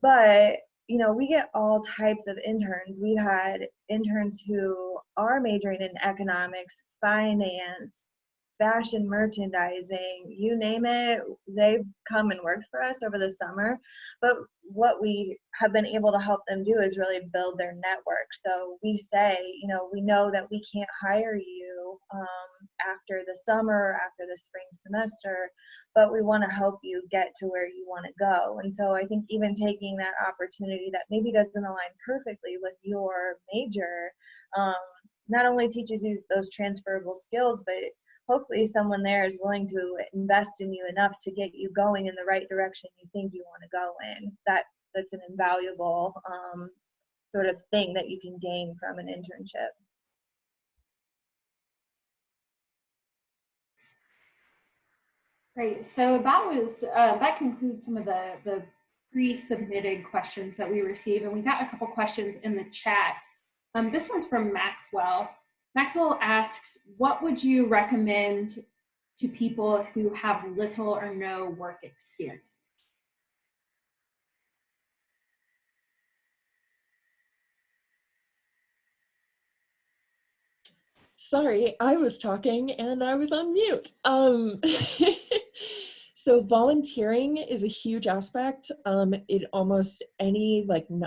But you know, we get all types of interns. We've had interns who are majoring in economics, finance, fashion merchandising, you name it, they've come and worked for us over the summer. But what we have been able to help them do is really build their network. So we say, you know, we know that we can't hire you after the summer, after the spring semester, but we want to help you get to where you want to go. And so I think even taking that opportunity that maybe doesn't align perfectly with your major, not only teaches you those transferable skills, but hopefully someone there is willing to invest in you enough to get you going in the right direction you think you want to go in. That's an invaluable sort of thing that you can gain from an internship. Great. So that concludes some of the pre-submitted questions that we received, and we got a couple questions in the chat. This one's from Maxwell. Maxwell asks, what would you recommend to people who have little or no work experience? Sorry, I was talking and I was on mute. So volunteering is a huge aspect. Almost any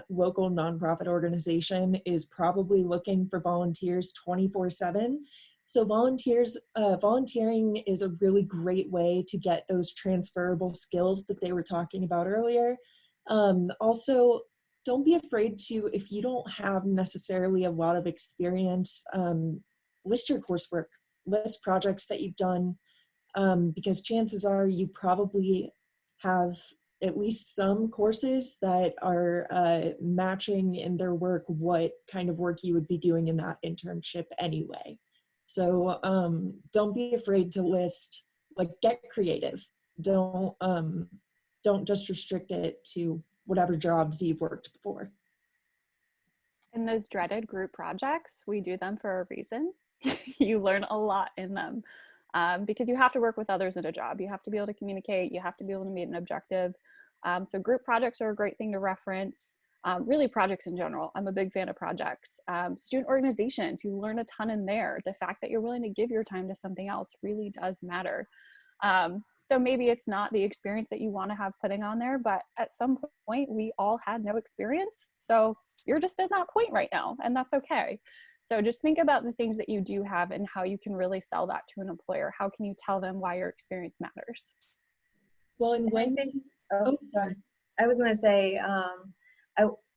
local nonprofit organization is probably looking for volunteers 24/7. So volunteering is a really great way to get those transferable skills that they were talking about earlier. Also, don't be afraid to, if you don't have necessarily a lot of experience, list your coursework, list projects that you've done, because chances are you probably have at least some courses that are matching in their work what kind of work you would be doing in that internship anyway. So don't be afraid to list, get creative. Don't just restrict it to whatever jobs you've worked before. And those dreaded group projects, we do them for a reason. You learn a lot in them because you have to work with others in a job. You have to be able to communicate. You have to be able to meet an objective. So group projects are a great thing to reference. Really projects in general. I'm a big fan of projects. Student organizations, you learn a ton in there. The fact that you're willing to give your time to something else really does matter. So maybe it's not the experience that you want to have putting on there, but at some point we all had no experience. So you're just at that point right now, and that's okay. So just think about the things that you do have and how you can really sell that to an employer. How can you tell them why your experience matters? Well, and when, sorry. I was going to say,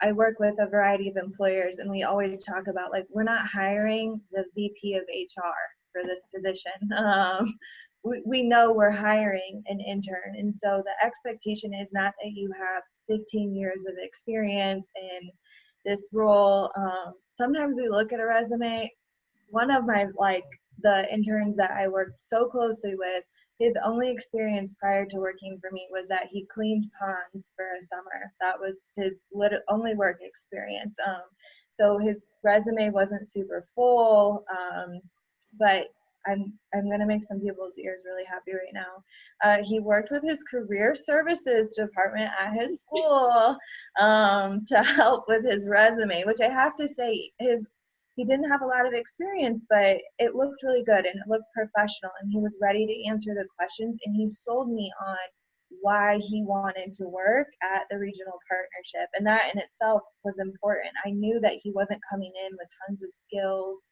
I work with a variety of employers, and we always talk about, we're not hiring the VP of HR for this position. We know we're hiring an intern, and so the expectation is not that you have 15 years of experience in this role. Sometimes we look at a resume. One of my the interns that I worked so closely with, his only experience prior to working for me was that he cleaned ponds for a summer. That was his only work experience. So his resume wasn't super full, but I'm going to make some people's ears really happy right now. He worked with his career services department at his school to help with his resume, which I have to say he didn't have a lot of experience, but it looked really good and it looked professional, and he was ready to answer the questions, and he sold me on why he wanted to work at the regional partnership. And that in itself was important. I knew that he wasn't coming in with tons of skills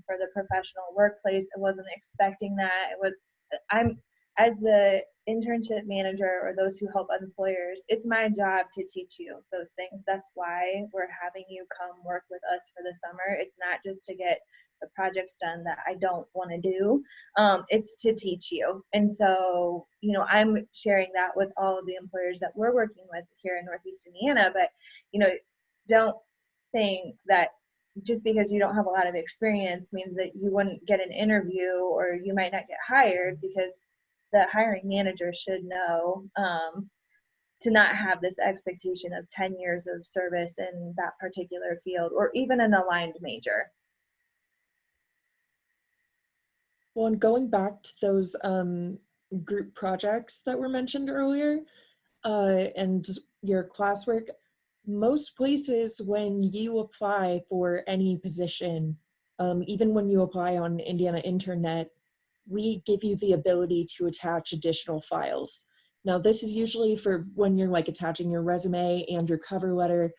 for the professional workplace. I wasn't expecting that. As the internship manager, or those who help employers, it's my job to teach you those things. That's why we're having you come work with us for the summer. It's not just to get the projects done that I don't want to do. It's to teach you. And so, I'm sharing that with all of the employers that we're working with here in Northeast Indiana. But, don't think that just because you don't have a lot of experience means that you wouldn't get an interview or you might not get hired, because the hiring manager should know, to not have this expectation of 10 years of service in that particular field or even an aligned major. Well, and going back to those group projects that were mentioned earlier, and your classwork, most places when you apply for any position, even when you apply on Indiana INTERNnet, we give you the ability to attach additional files. Now, this is usually for when you're like attaching your resume and your cover letter,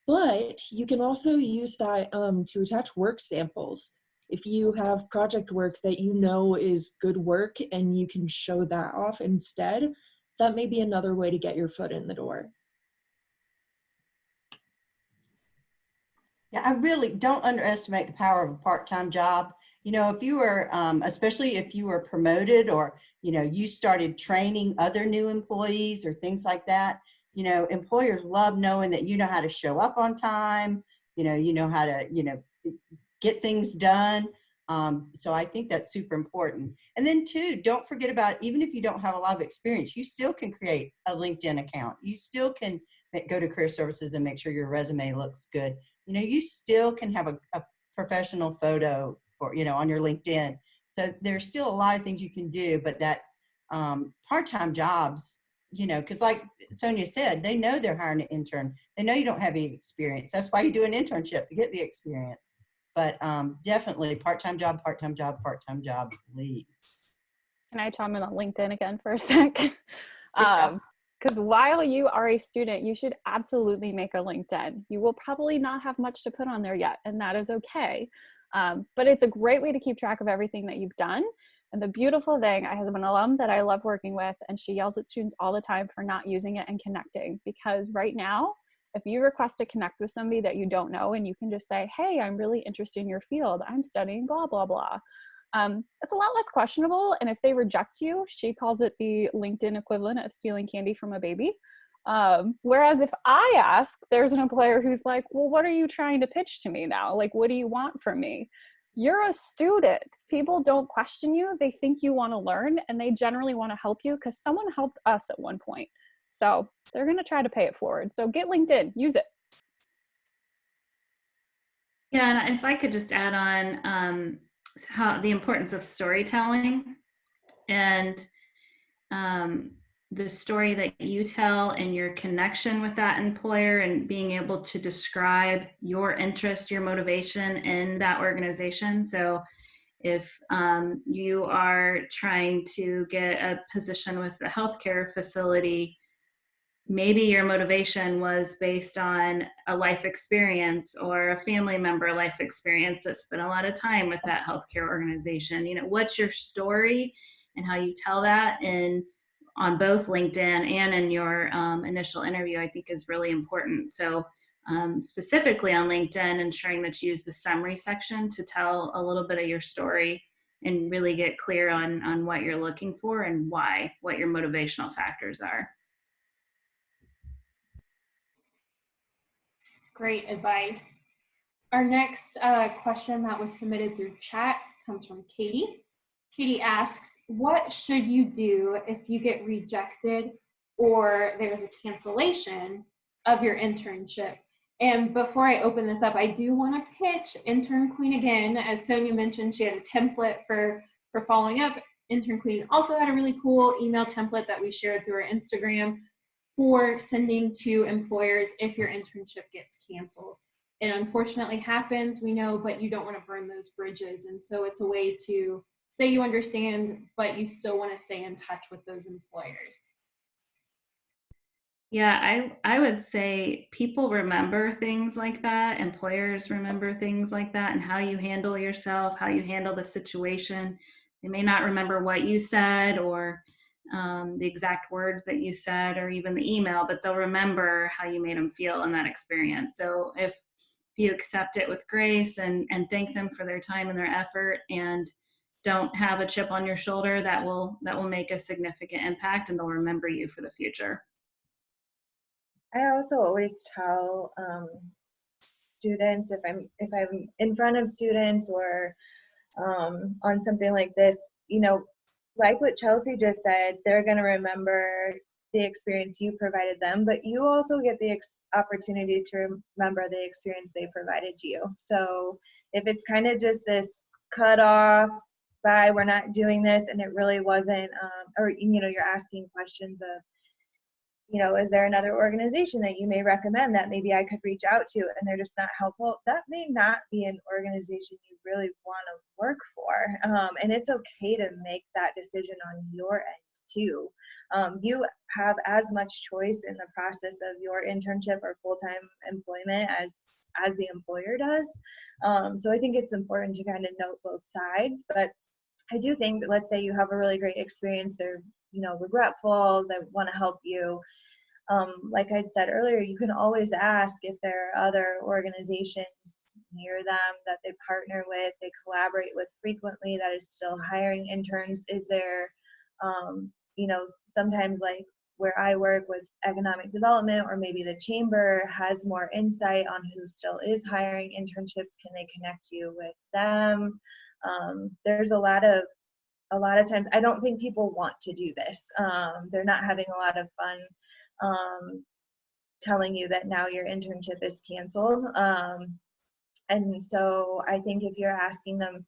but you can also use that to attach work samples. If you have project work that you know is good work and you can show that off instead, that may be another way to get your foot in the door. Yeah, I really don't underestimate the power of a part-time job. You know, if you were, especially if you were promoted or, you know, you started training other new employees or things like that, you know, employers love knowing that you know how to show up on time, you know how to, get things done. So I think that's super important. And then too, don't forget about, even if you don't have a lot of experience, you still can create a LinkedIn account. You still can go to career services and make sure your resume looks good. You know, you still can have a professional photo or, on your LinkedIn. So there's still a lot of things you can do, but that part-time jobs, because like Sonia said, they know they're hiring an intern. They know you don't have any experience. That's why you do an internship, to get the experience. But definitely part-time job, please. Can I chime in on LinkedIn again for a sec? Yeah. Because while you are a student, you should absolutely make a LinkedIn. You will probably not have much to put on there yet, and that is okay. But it's a great way to keep track of everything that you've done. And the beautiful thing, I have an alum that I love working with, and she yells at students all the time for not using it and connecting. Because right now, if you request to connect with somebody that you don't know, and you can just say, hey, I'm really interested in your field, I'm studying blah, blah, blah. It's a lot less questionable. And if they reject you, she calls it the LinkedIn equivalent of stealing candy from a baby. Whereas if I ask, there's an employer who's like, well, what are you trying to pitch to me now? Like, what do you want from me? You're a student. People don't question you. They think you want to learn, and they generally want to help you because someone helped us at one point. So they're going to try to pay it forward. So get LinkedIn, use it. Yeah, and if I could just add on how the importance of storytelling and the story that you tell and your connection with that employer and being able to describe your interest, your motivation in that organization. So if you are trying to get a position with a healthcare facility, maybe your motivation was based on a life experience or a family member life experience that spent a lot of time with that healthcare organization. What's your story and how you tell that on both LinkedIn and in your initial interview, I think is really important. So specifically on LinkedIn, ensuring that you use the summary section to tell a little bit of your story and really get clear on what you're looking for and why, what your motivational factors are. Great advice. Our next question that was submitted through chat comes from Katie. Katie asks, what should you do if you get rejected or there's a cancellation of your internship? And before I open this up, I do want to pitch Intern Queen again. As Sonia mentioned, she had a template for following up. Intern Queen also had a really cool email template that we shared through our Instagram for sending to employers if your internship gets canceled. It unfortunately happens, we know, but you don't want to burn those bridges. And so it's a way to say you understand, but you still want to stay in touch with those employers. Yeah, I would say people remember things like that. Employers remember things like that, and how you handle yourself, how you handle the situation. They may not remember what you said or the exact words that you said or even the email, but they'll remember how you made them feel in that experience. So if you accept it with grace and thank them for their time and their effort and don't have a chip on your shoulder, that will make a significant impact and they'll remember you for the future. I also always tell students, if I'm in front of students or on something like this, like what Chelsea just said, they're going to remember the experience you provided them, but you also get the opportunity to remember the experience they provided you. So if it's kind of just this cut off by we're not doing this and it really wasn't, or, you know, you're asking questions of, you know, is there another organization that you may recommend that maybe I could reach out to, and they're just not helpful, that may not be an organization you really want to work for. And it's okay to make that decision on your end too. You have as much choice in the process of your internship or full-time employment as the employer does. So I think it's important to kind of note both sides, but I do think that, let's say you have a really great experience, they're, you know, regretful, they want to help you. Like I said earlier, you can always ask if there are other organizations near them that they partner with, they collaborate with frequently, that is still hiring interns. Is there, you know, sometimes like where I work with economic development, or maybe the chamber has more insight on who still is hiring internships. Can they connect you with them? There's a lot of times, I don't think people want to do this. They're not having a lot of fun telling you that now your internship is canceled. And so I think if you're asking them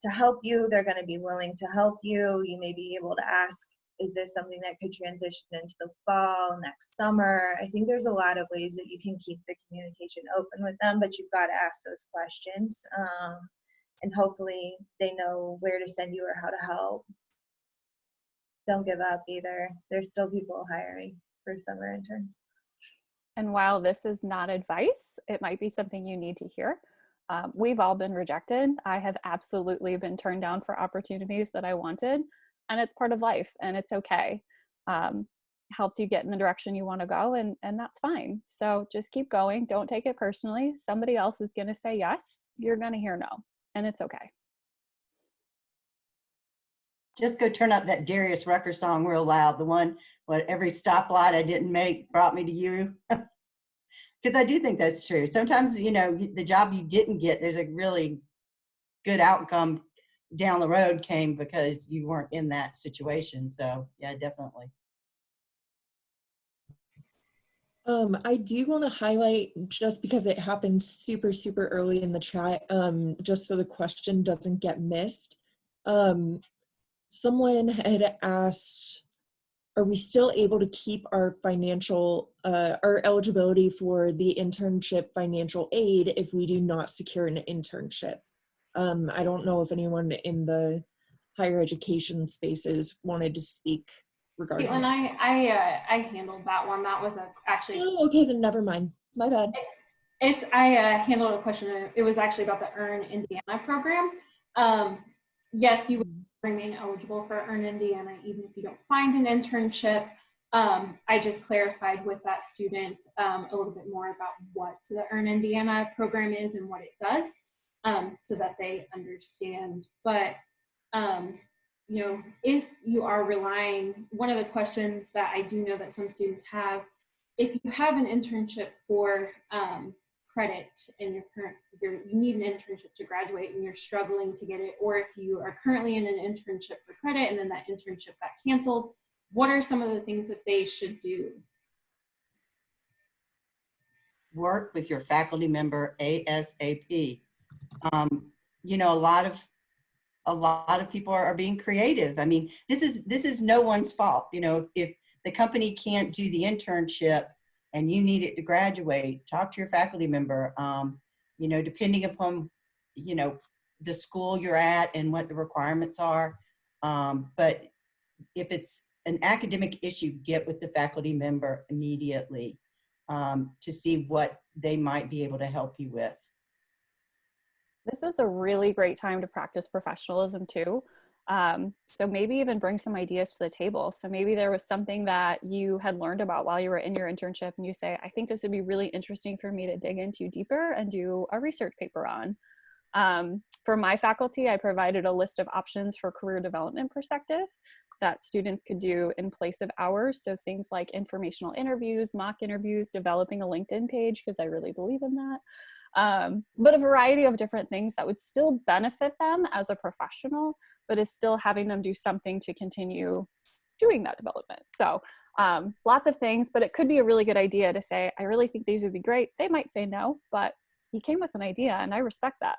to help you, they're going to be willing to help you. You may be able to ask, is this something that could transition into the fall, next summer? I think there's a lot of ways that you can keep the communication open with them, but you've got to ask those questions. And hopefully they know where to send you or how to help. Don't give up either. There's still people hiring for summer interns. And while this is not advice, it might be something you need to hear. We've all been rejected. I have absolutely been turned down for opportunities that I wanted, and it's part of life, and it's okay. Helps you get in the direction you want to go, and that's fine. So just keep going. Don't take it personally. Somebody else is going to say yes. You're going to hear no, and it's okay. Just go turn up that Darius Rucker song real loud. The one, what, every stoplight I didn't make brought me to you. Because I do think that's true. Sometimes, you know, the job you didn't get, there's a really good outcome down the road came because you weren't in that situation. So yeah, definitely. I do want to highlight, just because it happened super, super early in the chat, just so the question doesn't get missed. Someone had asked, are we still able to keep our financial, our eligibility for the internship financial aid if we do not secure an internship? I don't know if anyone in the higher education spaces wanted to speak regarding Caitlin, that. I handled that one. That was actually. Oh, okay, then never mind. My bad. I handled a question. It was actually about the Earn Indiana program. Yes, you would remain eligible for Earn Indiana even if you don't find an internship. I just clarified with that student a little bit more about what the Earn Indiana program is and what it does, so that they understand. But you know, if you are relying, one of the questions that I do know that some students have, if you have an internship for credit in your current, you need an internship to graduate and you're struggling to get it, or if you are currently in an internship for credit and then that internship got canceled, what are some of the things that they should do? Work with your faculty member ASAP. You know, a lot of people are being creative. I mean, this is no one's fault. You know, if the company can't do the internship and you need it to graduate, talk to your faculty member. You know, depending upon, you know, the school you're at and what the requirements are. But if it's an academic issue, get with the faculty member immediately to see what they might be able to help you with. This is a really great time to practice professionalism too. So maybe even bring some ideas to the table. So maybe there was something that you had learned about while you were in your internship and you say, I think this would be really interesting for me to dig into deeper and do a research paper on. For my faculty, I provided a list of options for career development perspective that students could do in place of hours. So things like informational interviews, mock interviews, developing a LinkedIn page, because I really believe in that. But a variety of different things that would still benefit them as a professional, but is still having them do something to continue doing that development. So lots of things, but it could be a really good idea to say, I really think these would be great. They might say no, but he came with an idea and I respect that.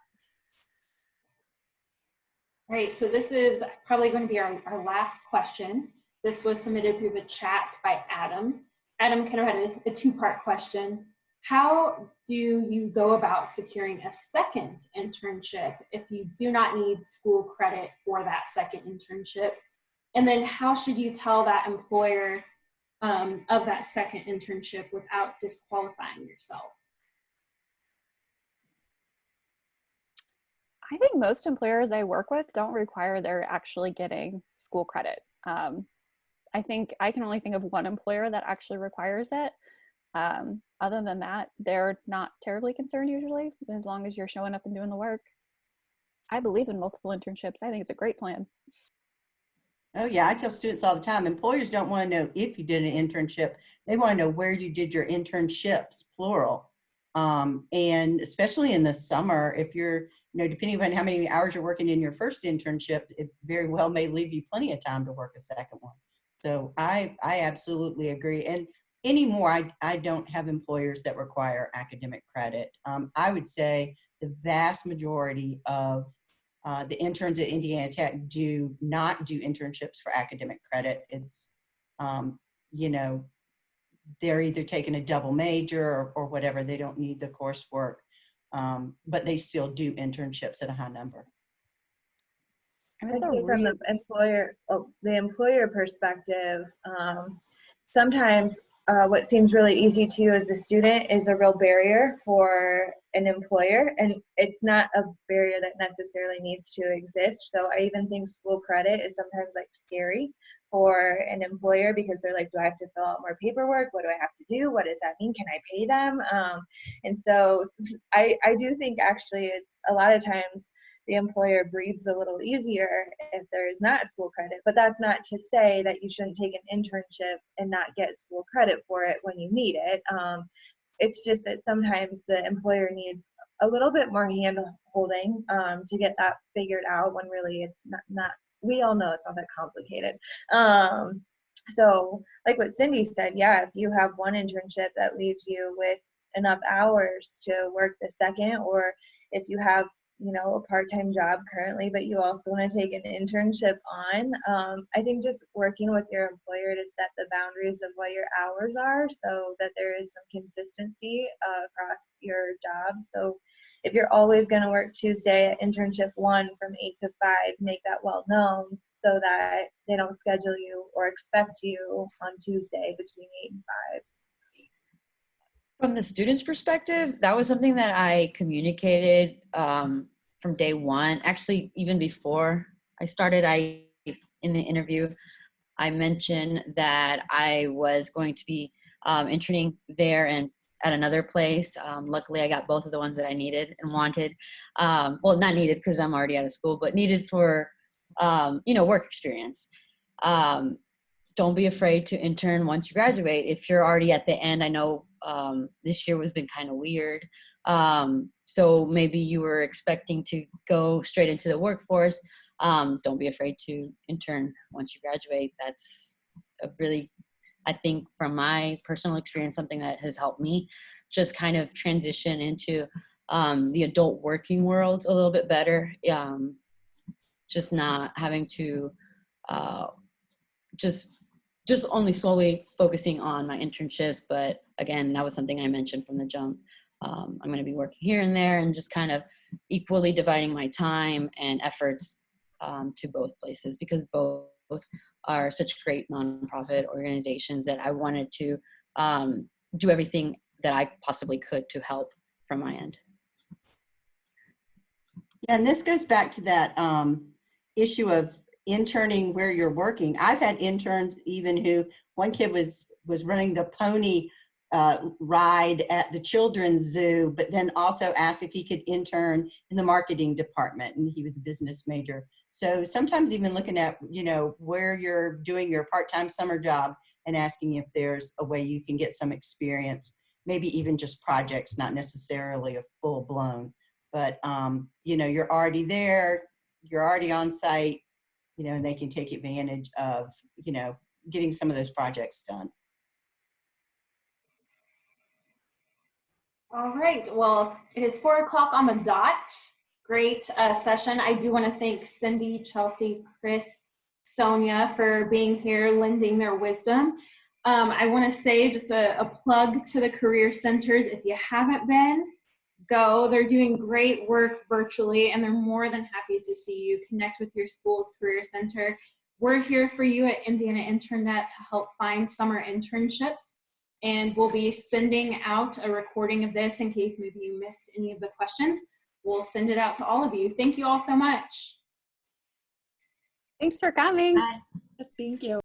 All right, so this is probably going to be our last question. This was submitted through the chat by Adam. Adam kind of had a two-part question. How do you go about securing a second internship if you do not need school credit for that second internship? And then how should you tell that employer of that second internship without disqualifying yourself? I think most employers I work with don't require they're actually getting school credit. I think I can only think of one employer that actually requires it. Other than that, they're not terribly concerned usually, as long as you're showing up and doing the work. I believe in multiple internships. I think it's a great plan. Oh yeah, I tell students all the time, employers don't want to know if you did an internship. They want to know where you did your internships, plural. And especially in the summer, if you're, depending on how many hours you're working in your first internship, it very well may leave you plenty of time to work a second one. So I absolutely agree. And anymore, I don't have employers that require academic credit. I would say the vast majority of the interns at Indiana Tech do not do internships for academic credit. It's, they're either taking a double major or whatever. They don't need the coursework, but they still do internships at a high number. And I'd it's a say from the employer perspective, sometimes what seems really easy to you as a student is a real barrier for an employer, and it's not a barrier that necessarily needs to exist. So I even think school credit is sometimes like scary for an employer because they're like, do I have to fill out more paperwork? What do I have to do? What does that mean? Can I pay them? And so I do think actually it's a lot of times the employer breathes a little easier if there is not school credit. But that's not to say that you shouldn't take an internship and not get school credit for it when you need it. It's just that sometimes the employer needs a little bit more hand holding to get that figured out when really it's not we all know it's not that complicated. So like what Cindy said, yeah, if you have one internship that leaves you with enough hours to work the second, or if you have a part-time job currently, but you also want to take an internship on, I think just working with your employer to set the boundaries of what your hours are so that there is some consistency across your jobs. So if you're always going to work Tuesday at internship 1 from 8 to 5, make that well known so that they don't schedule you or expect you on Tuesday between 8 and 5. From the student's perspective, that was something that I communicated from day one. Actually, even before I started, in the interview, I mentioned that I was going to be interning there and at another place. Luckily, I got both of the ones that I needed and wanted. Well, not needed because I'm already out of school, but needed for work experience. Don't be afraid to intern once you graduate. If you're already at the end, I know this year has been kind of weird. So maybe you were expecting to go straight into the workforce. Don't be afraid to intern once you graduate. That's a really, I think from my personal experience, something that has helped me just kind of transition into the adult working world a little bit better. Just not having to just only solely focusing on my internships. But again, that was something I mentioned from the jump. I'm going to be working here and there and just kind of equally dividing my time and efforts to both places, because both are such great nonprofit organizations that I wanted to do everything that I possibly could to help from my end. Yeah, and this goes back to that issue of interning where you're working. I've had interns even who, one kid was running the pony ride at the children's zoo, but then also asked if he could intern in the marketing department, and he was a business major. So sometimes even looking at, where you're doing your part-time summer job and asking if there's a way you can get some experience. maybe even just projects, not necessarily a full blown, but you know, you're already there, you're already on site, you know, and they can take advantage of, you know, getting some of those projects done. All right, well, it is 4 o'clock on the dot. Great session. I do want to thank Cindy, Chelsea, Chris, Sonia for being here, lending their wisdom. I want to say just a plug to the Career Centers. If you haven't been, go. They're doing great work virtually, and they're more than happy to see you. Connect with your school's Career Center. We're here for you at Indiana INTERNnet to help find summer internships. And we'll be sending out a recording of this in case maybe you missed any of the questions. We'll send it out to all of you. Thank you all so much. Thanks for coming. Thank you.